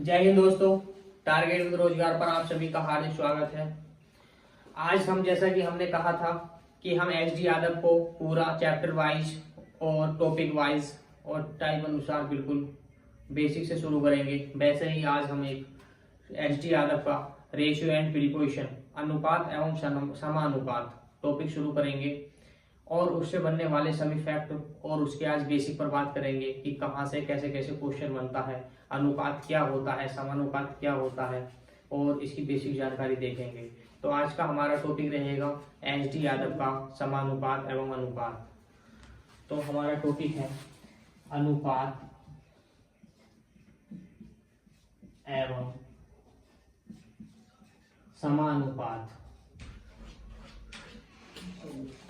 जय हिंद दोस्तों। Target with रोजगार पर आप सभी का हार्दिक स्वागत है। आज हम जैसा कि हमने कहा था कि हम एचडी यादव को पूरा चैप्टर वाइज और टॉपिक वाइज और टाइम अनुसार बिल्कुल बेसिक से शुरू करेंगे। वैसे ही आज हम एक एचडी यादव का रेशियो एंड प्रीपोजिशन अनुपात एवं समानुपात टॉपिक शुरू करेंगे और उससे बनने वाले सभी फैक्ट और उसके आज बेसिक पर बात करेंगे कि कहाँ से कैसे कैसे क्वेश्चन बनता है, अनुपात क्या होता है, समानुपात क्या होता है और इसकी बेसिक जानकारी देखेंगे। तो आज का हमारा टॉपिक रहेगा एचडी यादव का समानुपात एवं अनुपात। तो हमारा टॉपिक है अनुपात एवं समानुपात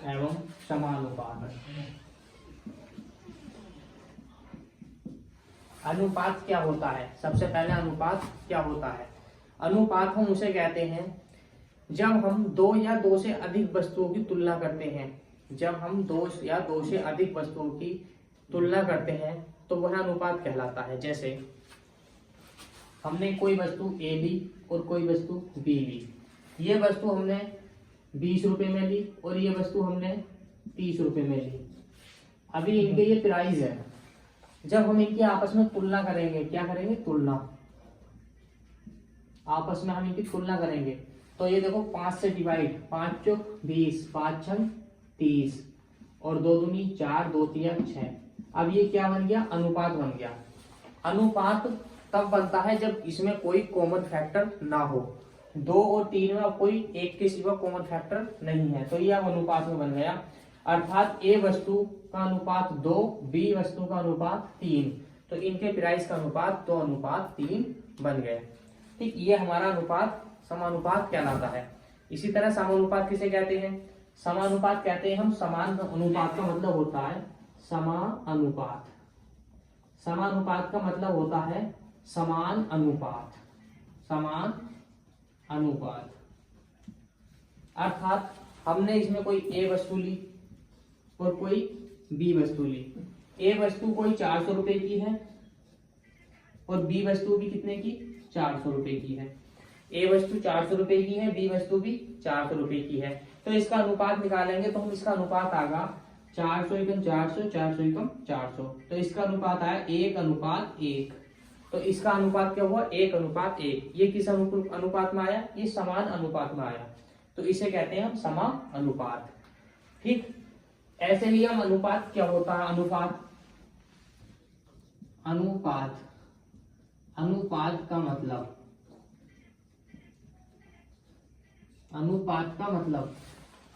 एवं समानुपात। अनुपात क्या होता है? सबसे पहले अनुपात क्या होता है? अनुपात हम उसे कहते हैं जब हम दो या दो से अधिक वस्तुओं की तुलना करते हैं। जब हम दो या दो से अधिक वस्तुओं की तुलना करते हैं तो वह अनुपात कहलाता है। जैसे हमने कोई वस्तु ए ली और कोई वस्तु बी ली। ये वस्तु हमने 20 रुपए में ली और ये वस्तु हमने 30 रुपए में ली। अभी इनके ये प्राइस है। जब हम इनकी आपस में तुलना करेंगे, क्या करेंगे? तुलना। आपस में हम इनकी तुलना करेंगे तो ये देखो 5 से डिवाइड, 5 चौक 20, 5 छंग 30 और 2 दूनी 4, 2 तिया 6। अब ये क्या बन गया? अनुपात बन गया। अनुपात तब बनता है जब इसमें कोई कॉमन फैक्टर ना हो। 2 और 3 में अब कोई एक के सिवा कॉमन फैक्टर नहीं है तो ये अब अनुपात में बन गया। अर्थात ए वस्तु का अनुपात 2, बी वस्तु का अनुपात 3, तो इनके प्राइस का अनुपात 2 अनुपात 3 बन गए। ठीक, ये हमारा अनुपात समानुपात कहलाता है। इसी तरह समानुपात किसे कहते हैं? समानुपात कहते हैं हम समान अनुपात का मतलब होता है समानुपात। समानुपात का मतलब होता है समान अनुपात। समान अनुपात अर्थात हमने इसमें कोई ए वस्तु ली और कोई बी वस्तु ली। ए वस्तु कोई 400 रुपए की है और बी वस्तु भी कितने की? 400 रुपए की है। ए वस्तु 400 रुपए की है, बी वस्तु भी 400 रुपए की है। तो इसका अनुपात निकालेंगे तो हम इसका अनुपात आएगा 400 एकम 400, 400 एकम 400। तो इसका अनुपात आया 1 अनुपात 1। तो इसका अनुपात क्या हुआ? 1 अनुपात 1। ये किस अनुपात में आया? ये समान अनुपात में आया। तो इसे कहते हैं हम समान अनुपात। ठीक, ऐसे ही हम अनुपात क्या होता है? अनुपात अनुपात अनुपात का मतलब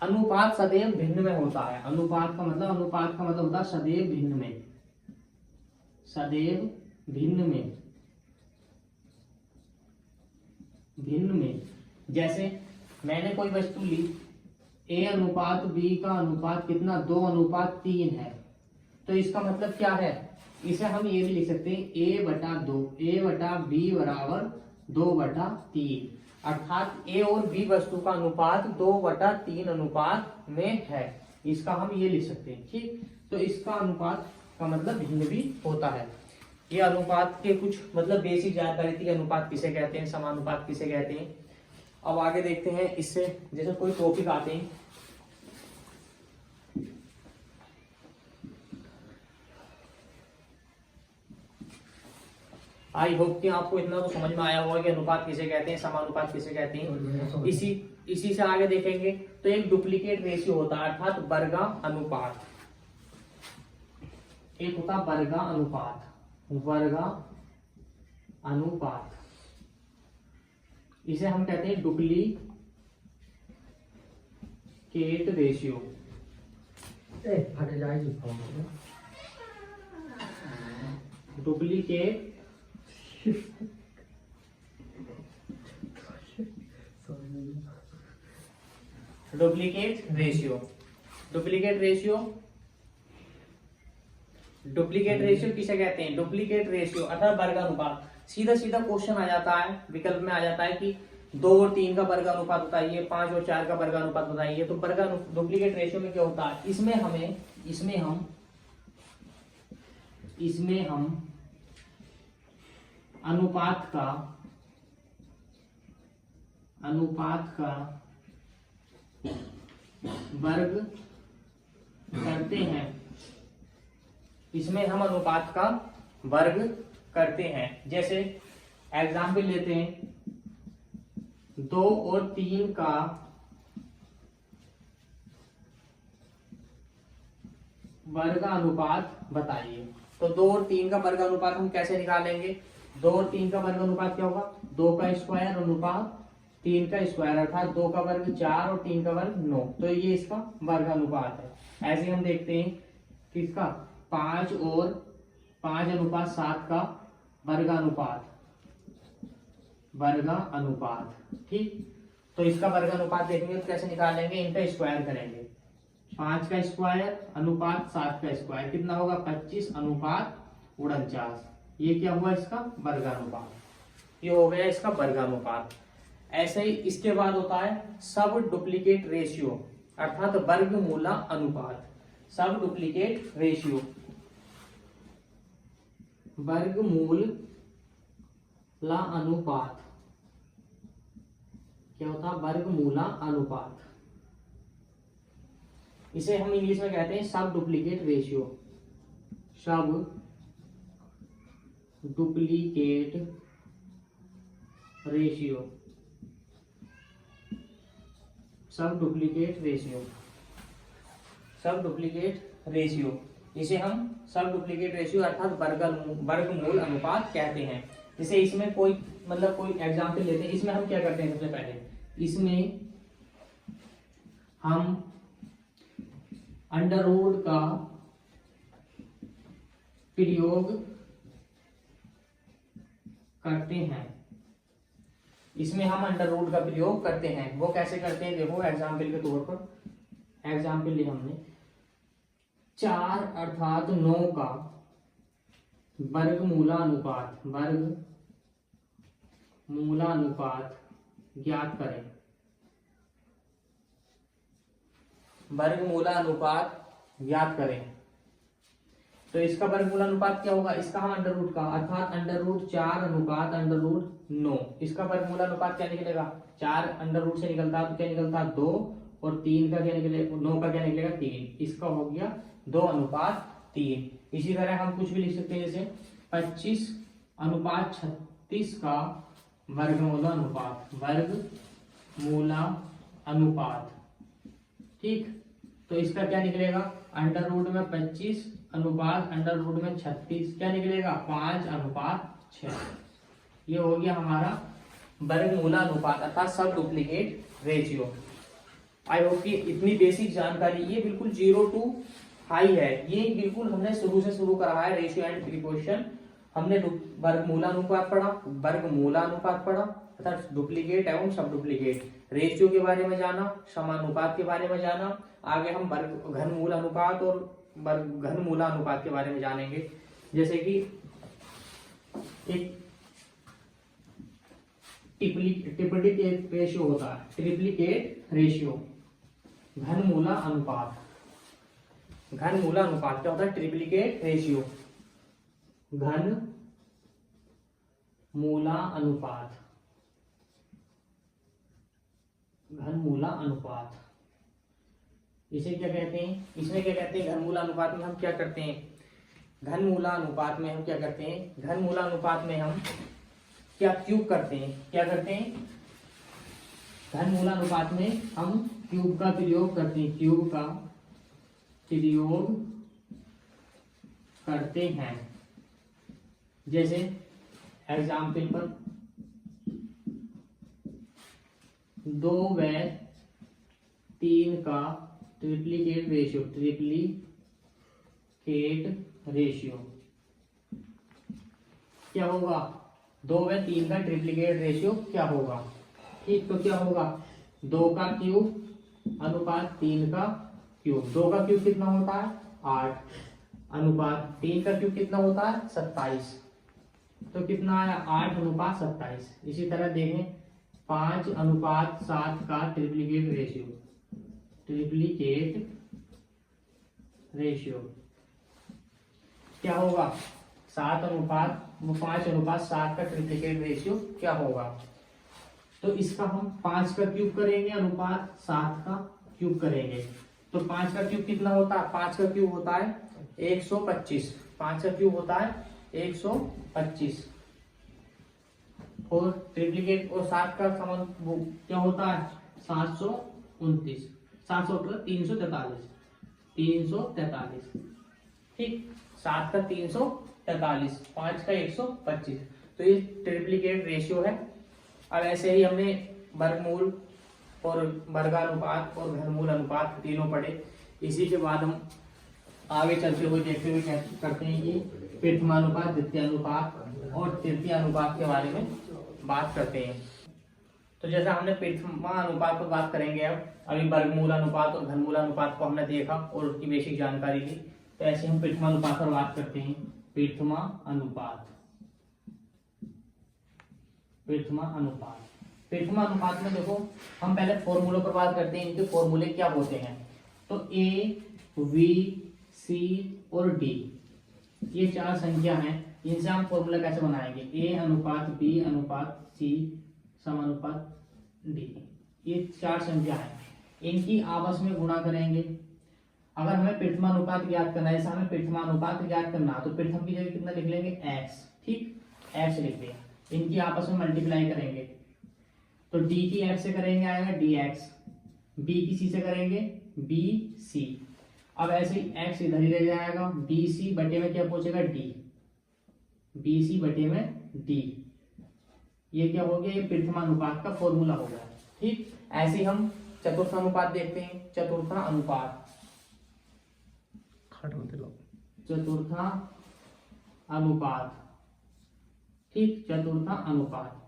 अनुपात सदैव भिन्न में होता है। अनुपात का मतलब होता है सदैव भिन्न में। सदैव भिन्न में जैसे मैंने कोई वस्तु ली, ए अनुपात बी का अनुपात कितना? 2 अनुपात 3 है। तो इसका मतलब क्या है? इसे हम ये भी लिख सकते हैं a बटा 2, a बटा b बराबर 2 बटा 3। अर्थात ए और बी वस्तु का अनुपात 2 बटा 3 अनुपात में है। इसका हम ये लिख सकते हैं। ठीक, तो इसका अनुपात का मतलब भिन्न भी होता है। ये अनुपात के कुछ मतलब बेसिक जानकारी थी। अनुपात किसे कहते हैं, समानुपात किसे कहते हैं। अब आगे देखते हैं इससे जैसे कोई टॉपिक आते हैं। आई होप कि आपको इतना तो समझ में आया होगा कि अनुपात किसे कहते हैं, समानुपात किसे कहते हैं। इसी से आगे देखेंगे तो एक डुप्लीकेट रेशियो होता है अर्थात वर्गा अनुपात। एक होता वर्गा अनुपात। वर्गा अनुपात इसे हम कहते हैं डुप्लीकेट रेशियो। डुप्लीकेट रेशियो किसे कहते हैं? डुप्लीकेट रेशियो अर्थात वर्गानुपात। सीधा सीधा क्वेश्चन आ जाता है, विकल्प में आ जाता है कि 2 और 3 का वर्गानुपात बताइए, 5 और 4 का वर्गानुपात बताइए। तो डुप्लीकेट रेशियो में क्या होता है? इसमें हम अनुपात का वर्ग करते हैं, इसमें हम अनुपात का वर्ग करते हैं। जैसे एग्जाम्पल लेते हैं, 2 और 3 का वर्गानुपात बताइए। तो 2 और 3 का वर्गानुपात हम कैसे निकालेंगे? 2 और 3 का वर्गानुपात क्या होगा? 2 का स्क्वायर अनुपात 3 का स्क्वायर, अर्थात 2 का वर्ग 4 और 3 का वर्ग 9। तो ये इसका वर्गानुपात है। ऐसे हम देखते हैं किसका, 5 और 5 अनुपात 7 का वर्गानुपात, ठीक। तो इसका वर्गानुपात देखेंगे तो कैसे निकालेंगे? इनका स्क्वायर करेंगे। 5 का स्क्वायर अनुपात 7 का स्क्वायर कितना होगा? 25 अनुपात 49। ये क्या हुआ? इसका वर्गानुपात। ये हो गया इसका वर्गानुपात। ऐसे ही इसके बाद होता है सब डुप्लीकेट रेशियो, अर्थात वर्गमूला अनुपात। सब डुप्लीकेट रेशियो, वर्गमूला अनुपात क्या होता है? वर्गमूला अनुपात। इसे हम इंग्लिश में कहते हैं सब डुप्लीकेट रेशियो। सब डुप्लीकेट रेशियो, सब डुप्लीकेट रेशियो, सब डुप्लीकेट रेशियो। इसे हम सब डुप्लीकेट रेशियो अर्थात वर्गमूल अनुपात कहते हैं। जैसे इसमें कोई एग्जाम्पल लेते हैं। इसमें हम क्या करते हैं? सबसे पहले इसमें हम अंडर रूट का प्रयोग करते हैं। इसमें हम अंडर रूट का प्रयोग करते हैं। वो कैसे करते हैं? देखो एग्जाम्पल के तौर पर एग्जाम्पल लिया हमने, 4 अर्थात 9 का वर्गमूलानुपात ज्ञात करें। वर्गमूलानुपात ज्ञात करें। तो इसका वर्गमूलानुपात क्या होगा? इसका हम अंडर रूट का अर्थात अंडर रूट 4 अनुपात अंडर रूट 9, इसका वर्गमूलानुपात क्या निकलेगा? 4 अंडर रूट से निकलता है तो क्या निकलता है? 2, और 3 का क्या निकलेगा? 9 का क्या निकलेगा? 3। इसका हो गया 2 अनुपात 3। इसी तरह हम कुछ भी लिख सकते हैं, जैसे 25 अनुपात 36 का वर्गमूला अनुपात, ठीक। तो इसका क्या निकलेगा? अंडर रूट में 25 अनुपात अंडर रूट में 36 क्या निकलेगा? 5 अनुपात 6। ये हो गया हमारा वर्गमूला अनुपात अर्थात सब डुप्लीकेट रेशियो। आई होप कि इतनी बेसिक जानकारी, ये बिल्कुल 0 to हाई है। ये बिल्कुल हमने शुरू से शुरू करा है। रेशियो एंड प्रीपोजिशन हमने वर्गमूलानुपात पढ़ा अर्थात डुप्लीकेट एवं सब डुप्लीकेट, रेशियो के बारे में जाना, समानुपात के बारे में जाना। आगे हम घनमूल अनुपात और घनमूला अनुपात के बारे में जानेंगे। जैसे कि एक ट्रिप्लिकेट रेशियो होता है, ट्रिप्लिकेट रेशियो, घनमूला अनुपात क्या होता है? ट्रिप्लिकेट रेशियो, घनमूला अनुपात, इसे क्या कहते हैं? इसमें क्या कहते हैं? घनमूला अनुपात में हम क्या करते हैं? घनमूला अनुपात में हम क्या क्यूब करते हैं? घनमूला अनुपात में हम क्यूब का प्रयोग करते हैं। जैसे एग्जाम्पल पर 2 व 3 का ट्रिप्लिकेट रेशियो क्या होगा? 2 व 3 का ट्रिप्लिकेट रेशियो क्या होगा? ठीक, तो क्या होगा? 2 का क्यूब अनुपात 3 का क्यूब। 2 का क्यूब कितना होता है? 8 अनुपात 3 का क्यूब कितना होता है? 27। तो कितना आया? 8 अनुपात 27। इसी तरह देखें 5 अनुपात 7 का ट्रिप्लिकेट रेशियो क्या होगा? 7 अनुपात वो 5:7 का ट्रिप्लिकेट रेशियो क्या होगा। तो इसका हम 5 का क्यूब करेंगे अनुपात 7 का क्यूब करेंगे। तो 5 का क्यूब कितना होता है, 5 का क्यूब होता है 125, 5 का क्यूब होता है 125 और ट्रिप्लिकेट और 7 का समान वो क्या होता है 729, 343, 343, ठीक, 7 का 343, 5 का 125, तो ये ट्रिप्लिकेट रेशियो है। अब ऐसे ही हमने वर्गमूल और वर्गानुपात और घनमूल अनुपात तीनों पढ़े। इसी के बाद हम आगे चलते हुए देखते हुए करते हैं कि प्रथमानुपात, द्वितीयानुपात और तृतीयानुपात के बारे में बात करते हैं। तो जैसा हमने प्रथमानुपात पर बात करेंगे, अब अभी वर्गमूल अनुपात और घनमूल अनुपात को हमने देखा और उसकी बेसिक जानकारी ली, तो ऐसे हम प्रथमानुपात पर बात करते हैं। प्रथमानुपात, प्रथमानुपात में देखो हम पहले फॉर्मूलों पर बात करते हैं, इनके फॉर्मूले क्या होते हैं। तो ए, वी, सी और डी, ये 4 संख्या हैं, इनसे हम फॉर्मूला कैसे बनाएंगे। ए अनुपात बी अनुपात सी समानुपात डी, ये 4 संख्या है, इनकी आपस में गुणा करेंगे। अगर हमें प्रथमानुपात ज्ञात करना है, जैसे हमें प्रथमानुपात ज्ञात करना, तो प्रथम की जगह कितना लिख लेंगे x, ठीक, x लिख दिया। इनकी आपस में मल्टीप्लाई करेंगे, तो d की x से करेंगे आएगा dx, b की c से करेंगे bc। अब ऐसे ही x इधर ही रह जाएगा, bc बटे में क्या पहुंचेगा d, bc बटे में d, ये क्या हो गया, ये प्रथमानुपात का फॉर्मूला हो गया, ठीक। ऐसे ही हम चतुर्थानुपात देखते हैं। चतुर्थानुपात, ठीक, चतुर्थानुपात,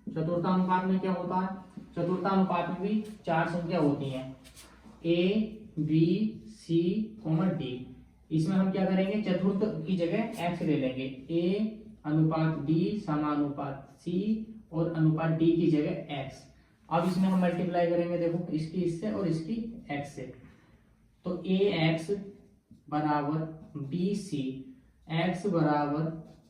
चतुर्थानुपात में क्या होता है, चतुर्थानुपात में भी 4 संख्या होती हैं, ए, बी, सी, डी। इसमें हम क्या करेंगे, चतुर्थ की जगह x ले लेंगे, ए अनुपात डी समानुपात सी और अनुपात डी की जगह x। अब इसमें हम मल्टीप्लाई करेंगे, देखो इसकी इससे और इसकी x से, तो ए एक्स बराबर बी सी, एक्स बराबर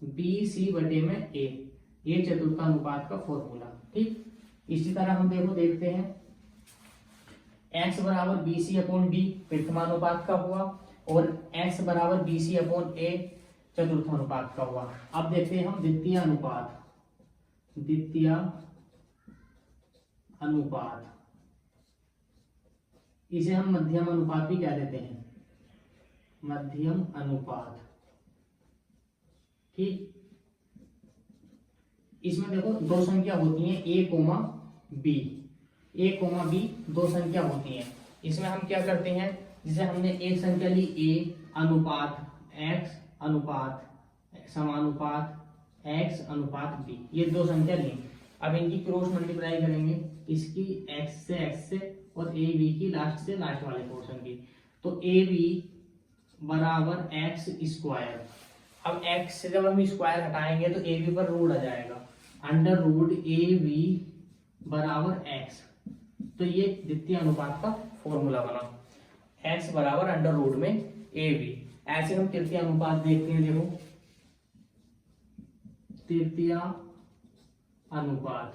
बी सी बटे में ए, ये चतुर्थानुपात का फॉर्मूला, ठीक। इसी तरह हम देखते हैं x बराबर बी सी अपॉन डी प्रथमानुपात का हुआ और x बराबर बी सी अपॉन ए चतुर्थानुपात का हुआ। अब देखते हैं हम द्वितीय अनुपात, द्वितीय अनुपात, इसे हम मध्यम अनुपात भी कह देते हैं, मध्यम अनुपात, ठीक। इसमें देखो 2 संख्या होती हैं, a, b, a, b 2 संख्या होती हैं। इसमें हम क्या करते हैं, जैसे हमने एक संख्या ली a अनुपात x अनुपात समानुपात x अनुपात b, ये 2 संख्या ली। अब इनकी क्रॉस मल्टीप्लाई करेंगे, इसकी x से और a b की लास्ट से लास्ट वाले पोर्शन की, तो a b बराबर x स्क्वायर। अब x से जब हम स्क्वायर हटाएंगे तो a b पर रूट आ जाएगा, अंडर रूट a b बराबर x। तो ये द्वितीय अनुपात का फॉर्मूला बना, x बराबर अंडर रूट में a b। ऐसे हम तृतीय अनुपात देखते हैं, देखो तृतीय अनुपात,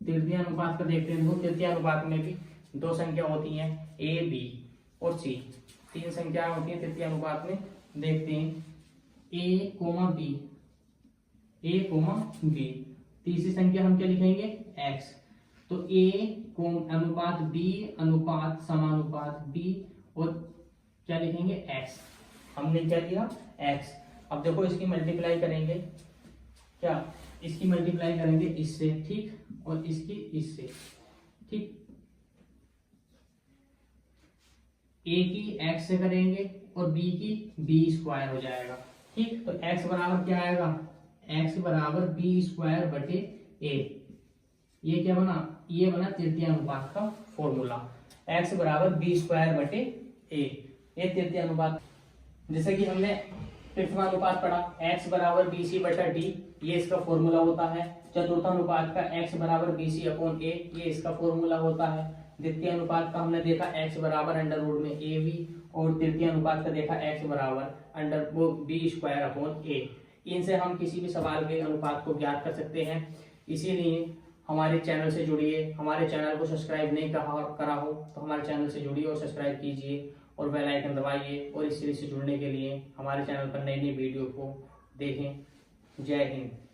तृतीय अनुपात का देखते हैं। देखो तृतीय अनुपात में भी 2 संख्या होती हैं, a b और c, 3 संख्या होती है तृतीय अनुपात में। देखते हैं a, b, a, b, तीसरी संख्या हम क्या लिखेंगे x, तो a अनुपात b अनुपात समानुपात b और क्या लिखेंगे x, हमने क्या लिया x। अब देखो इसकी मल्टीप्लाई करेंगे, क्या इसकी मल्टीप्लाई करेंगे इससे, ठीक, और इसकी इससे, ठीक। a की x से करेंगे और b की b स्क्वायर हो जाएगा, ठीक। तो x बराबर क्या आएगा, x बराबर b स्क्वायर बटे a, ये क्या बना, ये बना तृतीय अनुपात का फॉर्मूला, x बराबर b स्क्वायर बटे a, ये तृतीय अनुपात। जैसे कि हमने प्रथमानुपात पढ़ा, x बराबर बी सी बटा डी, ये इसका फॉर्मूला होता है। चतुर्थानुपात का x बराबर बी सी अपॉन ए, ये इसका फॉर्मूला होता है। द्वितीय अनुपात का हमने देखा x बराबर अंडर रूट में ए बी और तृतीय अनुपात का देखा x बराबर अंडर वो b²/a। इनसे हम किसी भी सवाल के अनुपात को ज्ञात कर सकते हैं। इसीलिए हमारे चैनल से जुड़िए। हमारे चैनल को सब्सक्राइब नहीं करा हो तो हमारे चैनल से जुड़िए और सब्सक्राइब कीजिए और बेल आइकन दबाइए। और इस सीरीज से जुड़ने के लिए हमारे चैनल पर नई नई वीडियो को देखें। जय हिंद।